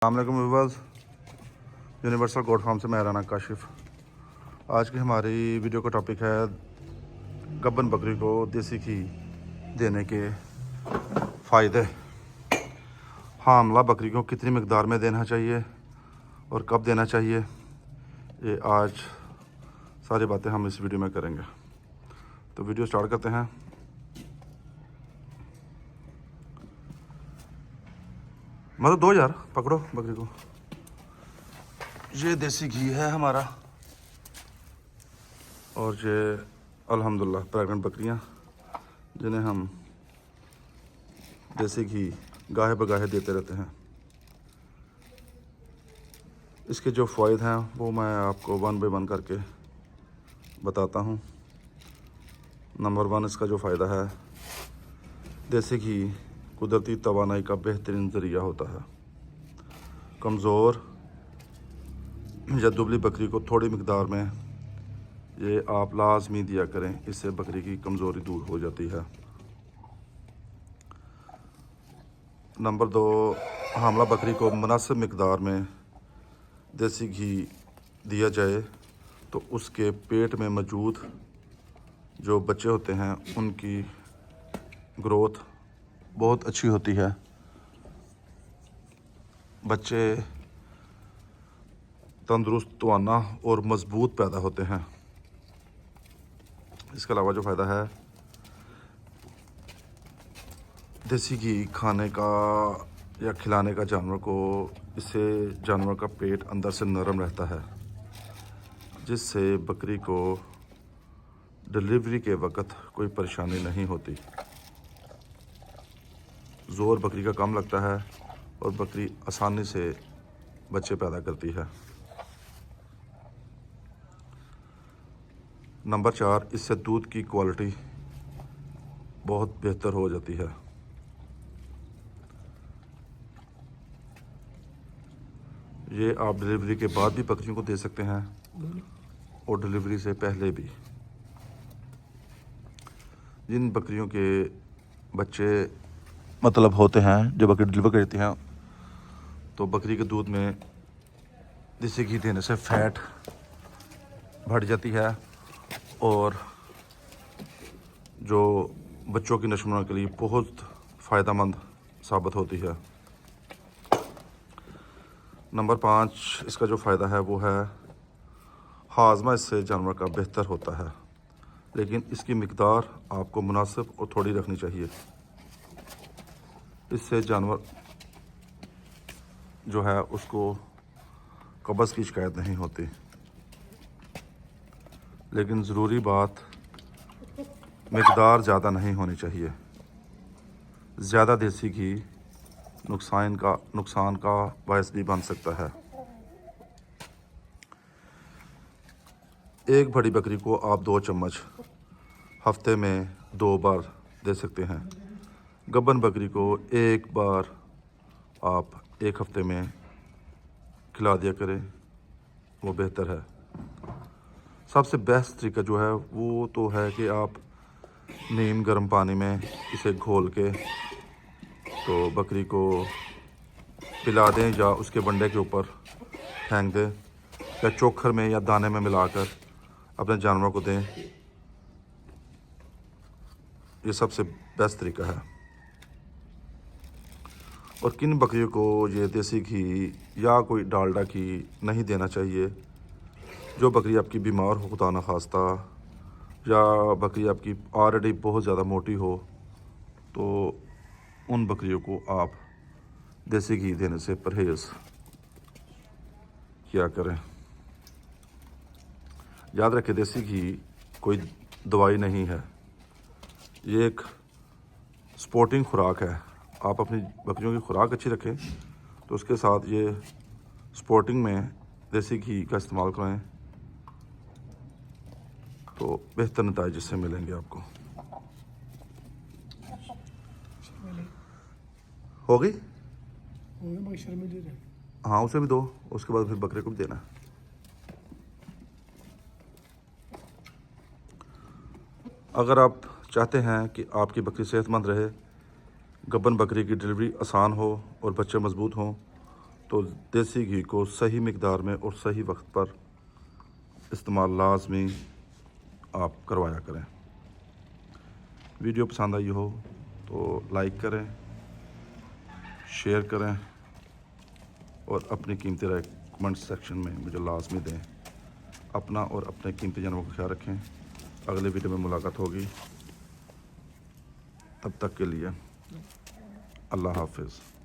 अस्सलामुअलैकुम viewers, universal goat farm से मैं राना काशिफ। आज की हमारी वीडियो का टॉपिक है गब्बन बकरी को देसी घी देने के फ़ायदे। हामला बकरी को कितनी मिकदार में देना चाहिए और कब देना चाहिए, ये आज सारी बातें हम इस वीडियो में करेंगे। तो वीडियो स्टार्ट करते हैं। मतलब 2000 पकड़ो बकरी को। ये देसी घी है हमारा और ये अल्हम्दुलिल्लाह प्रेग्नेंट बकरियां जिन्हें हम देसी घी गाहे बगाहे देते रहते हैं। इसके जो फ़ायदे हैं वो मैं आपको वन बाय वन करके बताता हूँ। नंबर 1 इसका जो फ़ायदा है, देसी घी कुदरती तवानाई का बेहतरीन ज़रिया होता है। कमज़ोर या दुबली बकरी को थोड़ी मिकदार में ये आप लाजमी दिया करें, इससे बकरी की कमज़ोरी दूर हो जाती है। नंबर 2, हामला बकरी को मुनासिब मिकदार में देसी घी दिया जाए तो उसके पेट में मौजूद जो बच्चे होते हैं उनकी ग्रोथ बहुत अच्छी होती है। बच्चे तंदुरुस्त, तवाना और मज़बूत पैदा होते हैं। इसके अलावा जो फ़ायदा है, देसी घी खाने का या खिलाने का जानवर को, इससे जानवर का पेट अंदर से नरम रहता है, जिससे बकरी को डिलीवरी के वक्त कोई परेशानी नहीं होती। ज़ोर बकरी का कम लगता है और बकरी आसानी से बच्चे पैदा करती है। नंबर 4, इससे दूध की क्वालिटी बहुत बेहतर हो जाती है। ये आप डिलीवरी के बाद भी बकरियों को दे सकते हैं और डिलीवरी से पहले भी। जिन बकरियों के बच्चे मतलब होते हैं, जो बकरी डिलीवर करती हैं, तो बकरी के दूध में देसी घी देने से फैट बढ़ जाती है और जो बच्चों की नशोनुमा के लिए बहुत फ़ायदेमंद साबित होती है। नंबर 5, इसका जो फ़ायदा है वो है हाजमा इससे जानवर का बेहतर होता है, लेकिन इसकी मिकदार आपको मुनासिब और थोड़ी रखनी चाहिए। इससे जानवर जो है उसको कब्ज़ की शिकायत नहीं होती। लेकिन ज़रूरी बात, मिकदार ज़्यादा नहीं होनी चाहिए। ज़्यादा देसी घी नुकसान का बायस भी बन सकता है। एक बड़ी बकरी को आप 2 चम्मच हफ्ते में 2 बार दे सकते हैं। गब्बन बकरी को एक बार आप 1 हफ्ते में खिला दिया करें, वो बेहतर है। सबसे बेस्ट तरीका जो है वो तो है कि आप नीम गर्म पानी में इसे घोल के तो बकरी को पिला दें या उसके बंडे के ऊपर फेंक दें या चोकर में या दाने में मिलाकर अपने जानवर को दें। ये सबसे बेस्ट तरीका है। और किन बकरियों को ये देसी घी या कोई डालडा घी नहीं देना चाहिए? जो बकरी आपकी बीमार हो खुदा न खास्ता, या बकरी आपकी ऑलरेडी बहुत ज़्यादा मोटी हो, तो उन बकरियों को आप देसी घी देने से परहेज़ किया करें। याद रखें, देसी घी कोई दवाई नहीं है, ये एक सपोर्टिंग खुराक है। आप अपनी बकरियों की खुराक अच्छी रखें तो उसके साथ ये सपोर्टिंग में देसी घी का इस्तेमाल करें तो बेहतर नतीजे इससे मिलेंगे आपको। हो गई? हाँ, उसे भी दो, उसके बाद फिर बकरे को भी देना। अगर आप चाहते हैं कि आपकी बकरी सेहतमंद रहे, गब्बन बकरी की डिलीवरी आसान हो और बच्चे मजबूत हों, तो देसी घी को सही मिकदार में और सही वक्त पर इस्तेमाल लाजमी आप करवाया करें। वीडियो पसंद आई हो तो लाइक करें, शेयर करें और अपनी कीमती राय कमेंट सेक्शन में मुझे लाजमी दें। अपना और अपने कीमती जानवरों का ख्याल रखें। अगले वीडियो में मुलाकात होगी, तब तक के लिए अल्लाह हाफिज़।